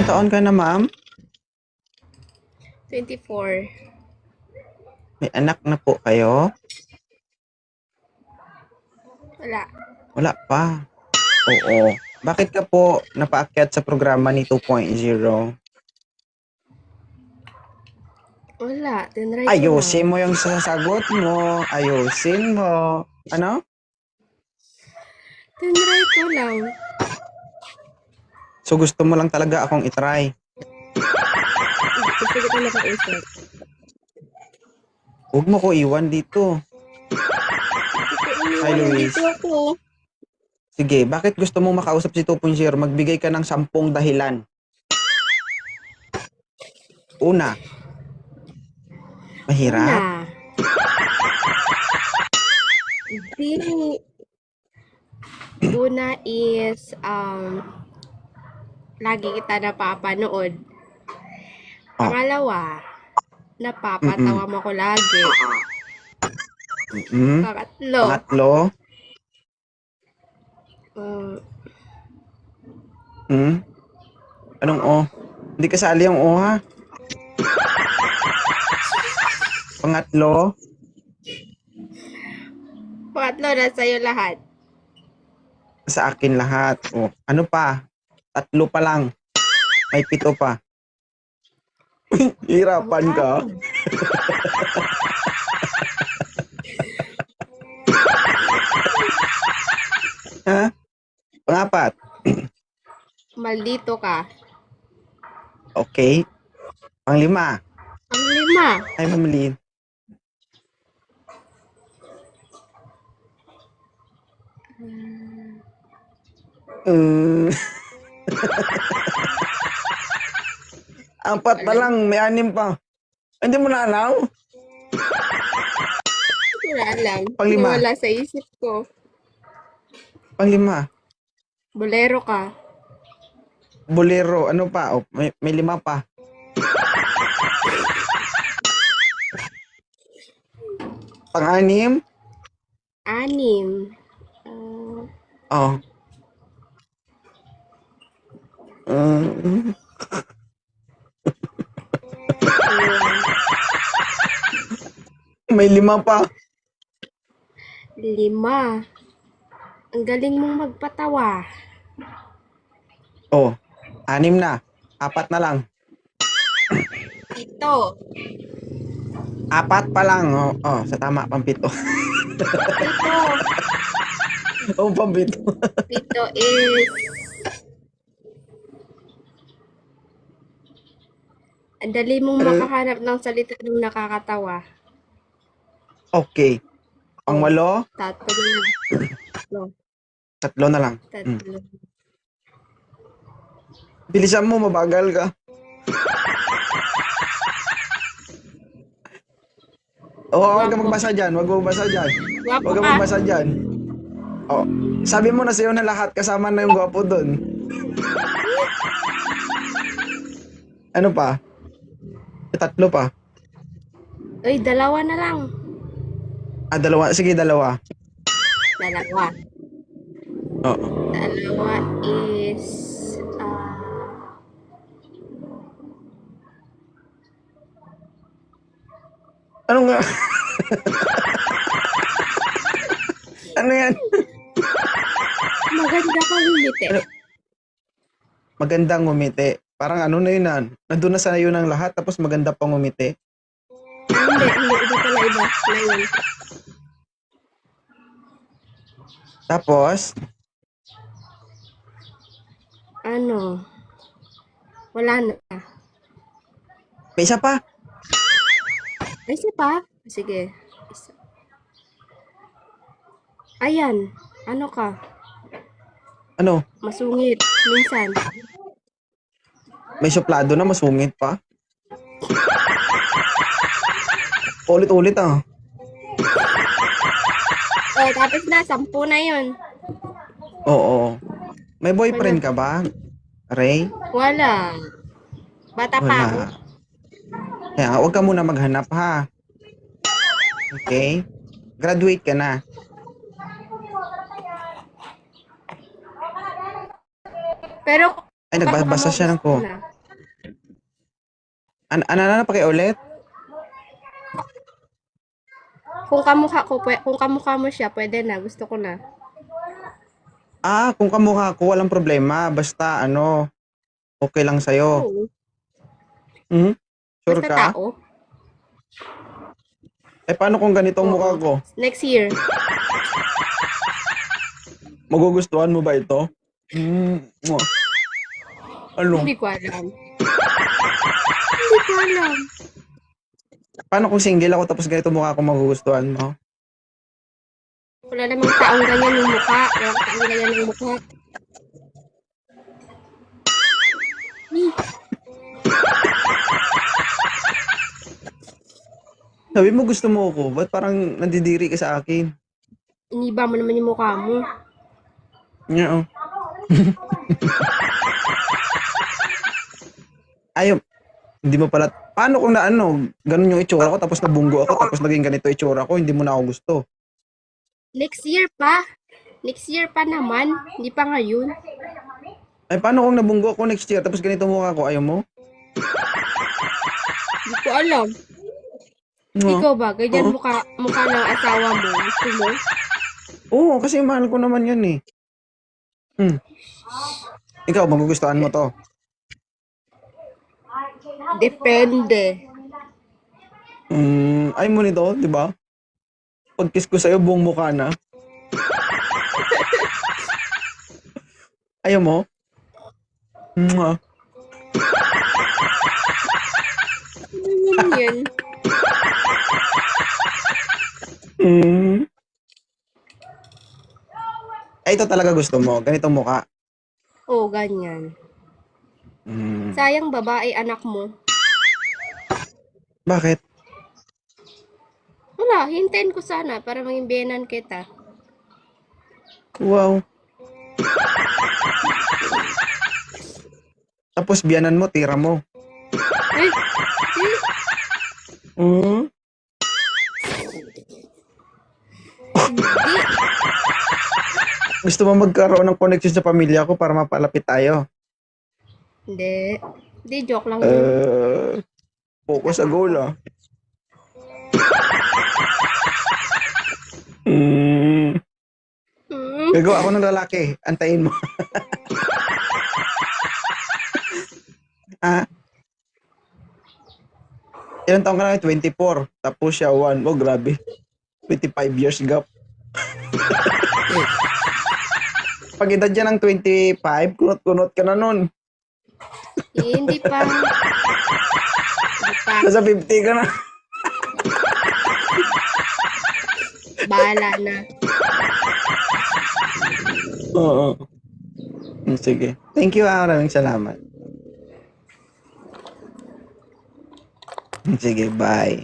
taon ka na, ma'am? 24. May anak na po kayo? Wala. Wala pa. Oo. Bakit ka po napaakyat sa programa ni 2.0? Wala. Tinry ko lang. Ayusin mo yung sasagot mo. Ayusin mo. Ano? Tinry ko lang. So gusto mo lang talaga akong itry. Gusto kita nakausap. Huwag mo ko iwan dito. Hi, Luis. Dito ako. Sige, bakit gusto mo makausap si 2.0? Magbigay ka ng 10 dahilan. Una. Mahirap. Una. Una is, lagi kita napapanood. Oh. Pangalawa, napapatawa mo ko lagi. Mm-mm. Pangatlo, Pangatlo. Anong O? Hindi kasali yung O, ha? Pangatlo. nasa iyo lahat. Sa akin lahat. O, ano pa? 3 pa lang. May 7 pa. Hirapan ka. Ha? Pangapat. Maldito ka. Okay. Panglima. Ang lima, Ay, mamali. Apat pa lang. May 6 pa. Hindi mo na alam? hindi na alam. Panglima. Wala sa isip ko. Panglima. Bolero ka. Bolero. Ano pa? Oh, may 5 pa. Pang-6. Anim. Oh. May 5 pa. 5. Ang galing mong magpatawa. Oh. 6 na. 4 na lang. 7. 4 pa lang. Oh, sa tama. Pang-7. 7. Oh, pang-7. 7 is... Ang dali mong makahanap ng salita ng nakakatawa. Okay. Pang-8. 3 na lang. 3 na lang. 3. Bilisan mo, mabagal ka. Huwag ka magbasa dyan. Huwag mo magbasa dyan. Guwapo Huwag ka ka. magbasa dyan. Oh, sabi mo na sa'yo na lahat. Kasama na yung gwapo dun. Ano pa? 3 pa. Uy, 2 na lang. 2. Sige, 2. 2. Oo. 2 is... Ano nga? Ano yan? maganda kang ngumiti. Magandang ngumiti. Parang ano na yun na. Nandun na sa yun ang lahat tapos maganda pang ngumiti. Hindi pala iba. Ngayon. Tapos, Ano? Wala na. may isa pa. Ay, isa pa? Sige. Isa. Ayan. Ano ka? Ano? Masungit. Minsan. May suplado na, masungit pa. Ulit-ulit ah. Oh, tapos na. 10 na yun. Oo. May boyfriend ka ba, Ray? Wala. Bata pa ako. Wala. Kaya huwag ka muna maghanap ha. Okay? Graduate ka na. Pero, Ay, nagbabasa siya ng ko. Ano, pakiulit? Kung kamukha mo siya, pwede na. Gusto ko na. Kung kamukha ko, walang problema. Basta, okay lang sa'yo. Oo. Mhm. Sure Basta ka? tao. Paano kung ganitong mukha Oo. ko? Next year. Magugustuhan mo ba ito? Mwah. Ano? Hindi ko alam. Hindi ko alam. Paano kung single ako tapos ganito mukha ko magugustuhan mo? Wala namang taong ganyan yung mukha. Wala namang taong ganyan yung mukha. Sabi mo gusto mo ako, ba't parang nandidiri ka sa akin? Iniba mo naman yung mukha mo. Oo. Ayaw, hindi mo pala, paano kung ganun yung itsura ko tapos nabunggo ako tapos naging ganito itsura ko, hindi mo na ako gusto. Next year pa. Next year pa naman. Hindi pa ngayon. Paano kung nabunggo ako next year tapos ganito mukha ko, ayaw mo? Hindi ko alam. Ikaw ba? Ganyan mukha ng asawa mo. Gusto mo? Oo, kasi mahal ko naman yun eh. Ikaw, magugustuhan mo to. Depende. Ayaw mo nito, di ba? Pag kiss ko sa'yo, buong mukha na. Ayaw mo? Mwah. Ano naman yan? Ito talaga gusto mo, ganitong mukha. Oo, ganyan. Sayang babae anak mo. Bakit? Wala, hintayin ko sana para maging biyenan kita. Wow. Tapos biyanan mo, tira mo. Ay! Mm. Hindi. Gusto mo magkaroon ng connection sa pamilya ko para mapalapit tayo? Hindi. Hindi, joke lang yun. Focus sa goal Gago, ako ng lalaki. Antayin mo. Ilang taon ka na? 24. Tapos siya 1. Oh, grabe. 25 years gap. Pag edad niya ng 25, kunot-kunot ka na nun. Hindi pa. Hindi pa. Nasa 50 ka na. Bahala na. Oo. Sige. Thank you, maraming salamat. Sige, bye.